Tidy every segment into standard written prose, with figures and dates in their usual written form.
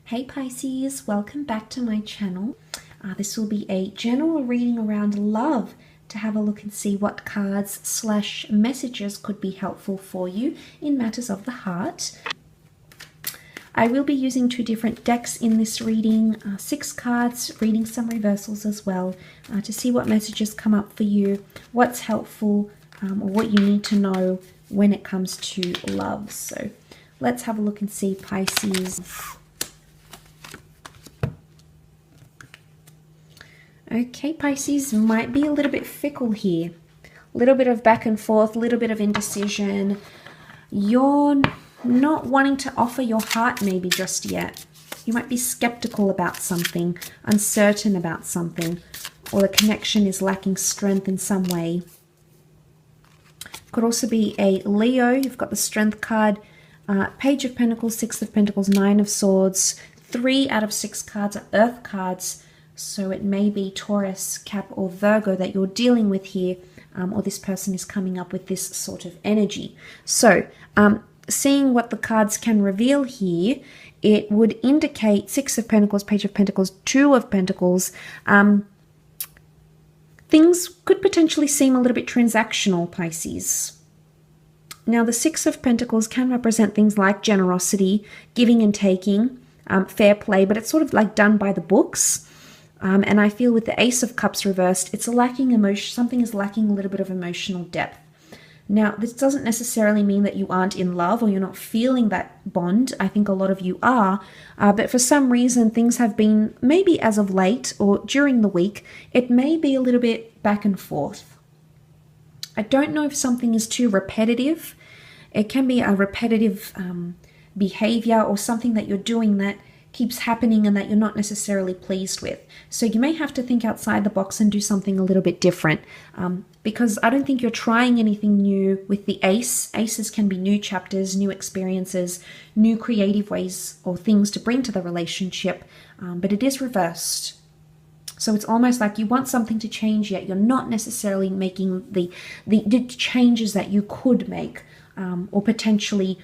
Hey Pisces, welcome back to my channel. This will be a general reading around love to have a look and see what cards / messages could be helpful for you in matters of the heart. I will be using 2 different decks in this reading, 6 cards, reading some reversals as well, to see what messages come up for you, what's helpful, or what you need to know when it comes to love. So let's have a look and see, Pisces. Okay, Pisces, might be a little bit fickle here. A little bit of back and forth, a little bit of indecision. You're not wanting to offer your heart maybe just yet. You might be skeptical about something, uncertain about something, or the connection is lacking strength in some way. Could also be a Leo. You've got the Strength card, Page of Pentacles, 6 of Pentacles, 9 of Swords. 3 out of 6 cards are Earth cards. So it may be Taurus, Cap, or Virgo that you're dealing with here, or this person is coming up with this sort of energy. So seeing what the cards can reveal here, it would indicate 6 of Pentacles, Page of Pentacles, 2 of Pentacles. Things could potentially seem a little bit transactional, Pisces. Now, the 6 of Pentacles can represent things like generosity, giving and taking, fair play, but it's sort of like done by the books. And I feel with the Ace of Cups reversed, it's a lacking emotion. Something is lacking a little bit of emotional depth. Now, this doesn't necessarily mean that you aren't in love or you're not feeling that bond. I think a lot of you are. But for some reason, things have been, maybe as of late or during the week, it may be a little bit back and forth. I don't know if something is too repetitive. It can be a repetitive behavior or something that you're doing that keeps happening and that you're not necessarily pleased with. So you may have to think outside the box and do something a little bit different, because I don't think you're trying anything new with the Ace. Aces can be new chapters, new experiences, new creative ways or things to bring to the relationship, but it is reversed. So it's almost like you want something to change, yet you're not necessarily making the changes that you could make, or potentially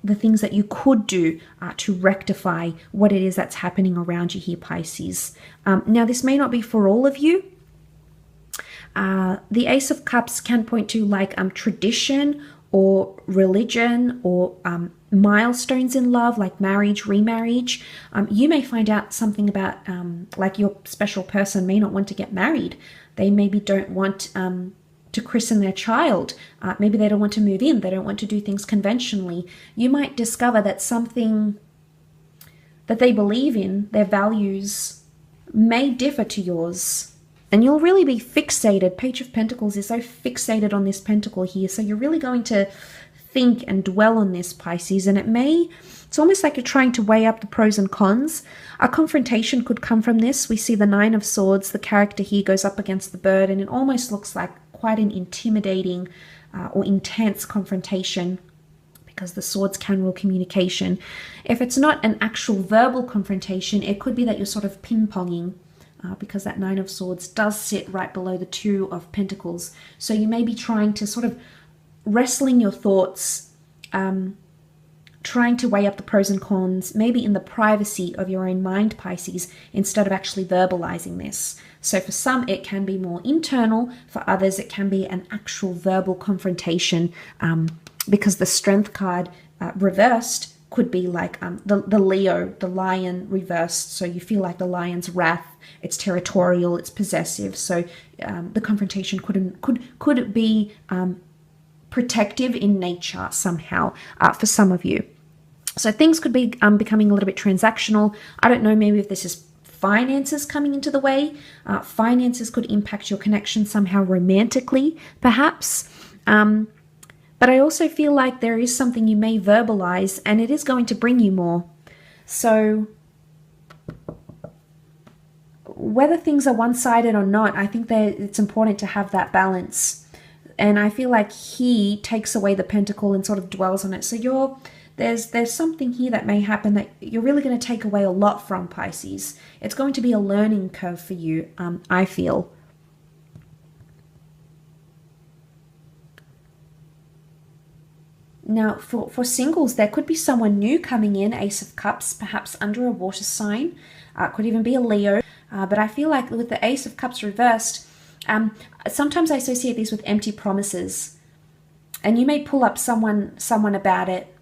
the things that you could do to rectify what it is that's happening around you here, Pisces. Now, this may not be for all of you. The Ace of Cups can point to like tradition or religion or milestones in love, like marriage, remarriage. You may find out something about like your special person may not want to get married. They maybe don't want to christen their child. Maybe they don't want to move in. They don't want to do things conventionally. You might discover that something that they believe in, their values, may differ to yours. And you'll really be fixated. Page of Pentacles is so fixated on this pentacle here. So you're really going to think and dwell on this, Pisces. And it's almost like you're trying to weigh up the pros and cons. A confrontation could come from this. We see the 9 of Swords. The character here goes up against the bird, and it almost looks like quite an intimidating or intense confrontation, because the swords can rule communication. If it's not an actual verbal confrontation, it could be that you're sort of ping-ponging, because that 9 of Swords does sit right below the 2 of Pentacles. So you may be trying to sort of wrestling your thoughts, trying to weigh up the pros and cons, maybe in the privacy of your own mind, Pisces, instead of actually verbalizing this. So for some, it can be more internal. For others, it can be an actual verbal confrontation, because the Strength card reversed could be like the Leo, the lion reversed. So you feel like the lion's wrath. It's territorial, it's possessive. So the confrontation could be protective in nature somehow for some of you. So things could be becoming a little bit transactional. I don't know, maybe if this is finances coming into the way. Finances could impact your connection somehow romantically, perhaps. But I also feel like there is something you may verbalize, and it is going to bring you more. So whether things are one-sided or not, I think that it's important to have that balance. And I feel like he takes away the pentacle and sort of dwells on it. So there's something here that may happen that you're really going to take away a lot from, Pisces. It's going to be a learning curve for you, I feel. Now, for singles, there could be someone new coming in, Ace of Cups, perhaps under a water sign. Could even be a Leo. But I feel like with the Ace of Cups reversed, sometimes I associate these with empty promises. And you may pull up someone about it.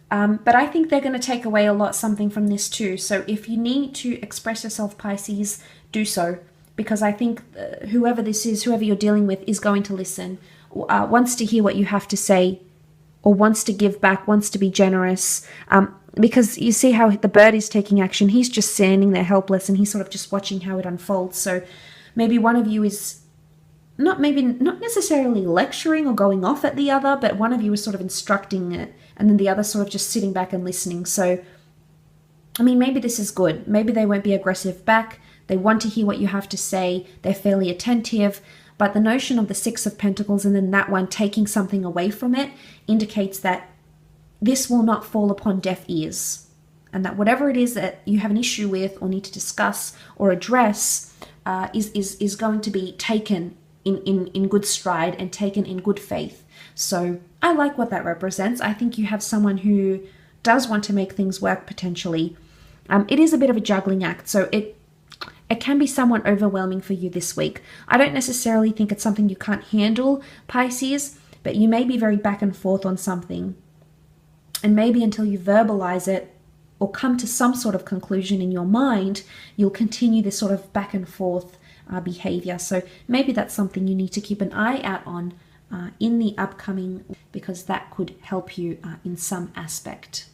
But I think they're going to take away something from this too. So if you need to express yourself, Pisces, do so. Because I think whoever this is, whoever you're dealing with, is going to listen, wants to hear what you have to say, or wants to give back, wants to be generous. Because you see how the bird is taking action. He's just standing there helpless, and he's sort of just watching how it unfolds. So maybe one of you is not necessarily lecturing or going off at the other, but one of you is sort of instructing it, and then the other sort of just sitting back and listening. So, I mean, maybe this is good. Maybe they won't be aggressive back. They want to hear what you have to say. They're fairly attentive. But the notion of the Six of Pentacles and then that one taking something away from it indicates that this will not fall upon deaf ears. And that whatever it is that you have an issue with or need to discuss or address is going to be taken in good stride and taken in good faith. So I like what that represents. I think you have someone who does want to make things work potentially. It is a bit of a juggling act, so it can be somewhat overwhelming for you this week. I don't necessarily think it's something you can't handle, Pisces, but you may be very back and forth on something. And maybe until you verbalize it or come to some sort of conclusion in your mind, you'll continue this sort of back and forth behavior. So maybe that's something you need to keep an eye out on in the upcoming, because that could help you in some aspect.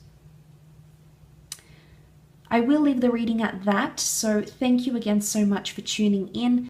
I will leave the reading at that. So thank you again so much for tuning in.